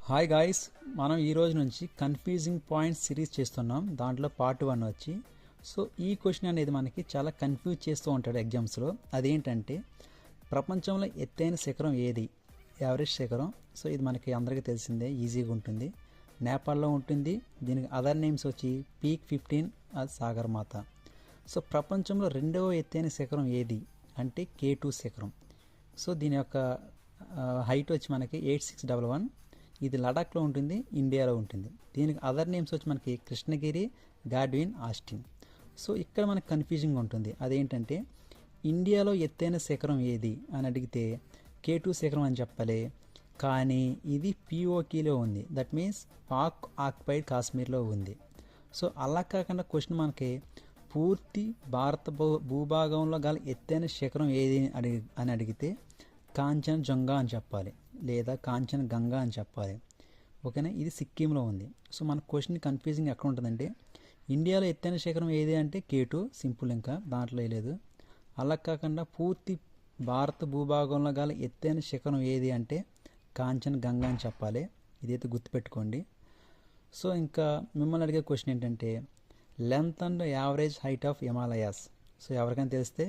Hi guys, మనం ఈ రోజు నుంచి కన్ఫ్యూజింగ్ పాయింట్స్ సిరీస్ చేస్తున్నాం. దాంట్లో పార్ట్ 1 వచ్చి సో ఈ క్వశ్చన్ అనేది మనకి చాలా కన్ఫ్యూజ్ చేస్తూ ఉంటాడు ఎగ్జామ్స్లో. అదేంటంటే ప్రపంచంలో ఎత్తైన శిఖరం ఏది? ఎవరెస్ట్ శిఖరం. సో ఇది మనకి అందరికీ తెలిసిందే, ఈజీగా ఉంటుంది. నేపాల్లో ఉంటుంది. దీనికి అదర్ నేమ్స్ వచ్చి పీక్ 15 అది సాగర్మాత. సో ప్రపంచంలో రెండవ ఎత్తైన శిఖరం ఏది అంటే K2 శిఖరం. సో దీని యొక్క హైట్ వచ్చి మనకి 8611. ఇది లడాఖ్లో ఉంటుంది, ఇండియాలో ఉంటుంది. దీనికి అదర్ నేమ్స్ వచ్చి మనకి కృష్ణగిరి, గాడ్విన్, ఆస్టిన్. సో ఇక్కడ మనకు కన్ఫ్యూజింగ్ ఉంటుంది. అదేంటంటే ఇండియాలో ఎత్తైన శిఖరం ఏది అని అడిగితే K2 శిఖరం అని చెప్పాలి. కానీ ఇది POKలో ఉంది, దట్ మీన్స్ పాక్ ఆక్యుపైడ్ కాశ్మీర్లో ఉంది. సో అలా కాకుండా క్వశ్చన్ మనకి పూర్తి భారత భూభాగంలో గల ఎత్తైన శిఖరం ఏది అని అడిగితే కాంచన్జంగా అని చెప్పాలి, లేదా కాంచన్గంగా అని చెప్పాలి. ఓకేనా, ఇది సిక్కింలో ఉంది. సో మన క్వశ్చన్ కన్ఫ్యూజింగ్ ఎక్కడ ఉంటుందంటే ఇండియాలో ఎత్తైన శిఖరం ఏది అంటే K2 సింపుల్, ఇంకా దాంట్లో లేదు. అలా కాకుండా పూర్తి భారత భూభాగంలో గల ఎత్తైన శిఖరం ఏది అంటే కాంచన్గంగా అని చెప్పాలి. ఇదైతే గుర్తుపెట్టుకోండి. సో ఇంకా మిమ్మల్ని అడిగే క్వశ్చన్ ఏంటంటే length and average height of Himalayas. So ఎవరికైనా తెలిస్తే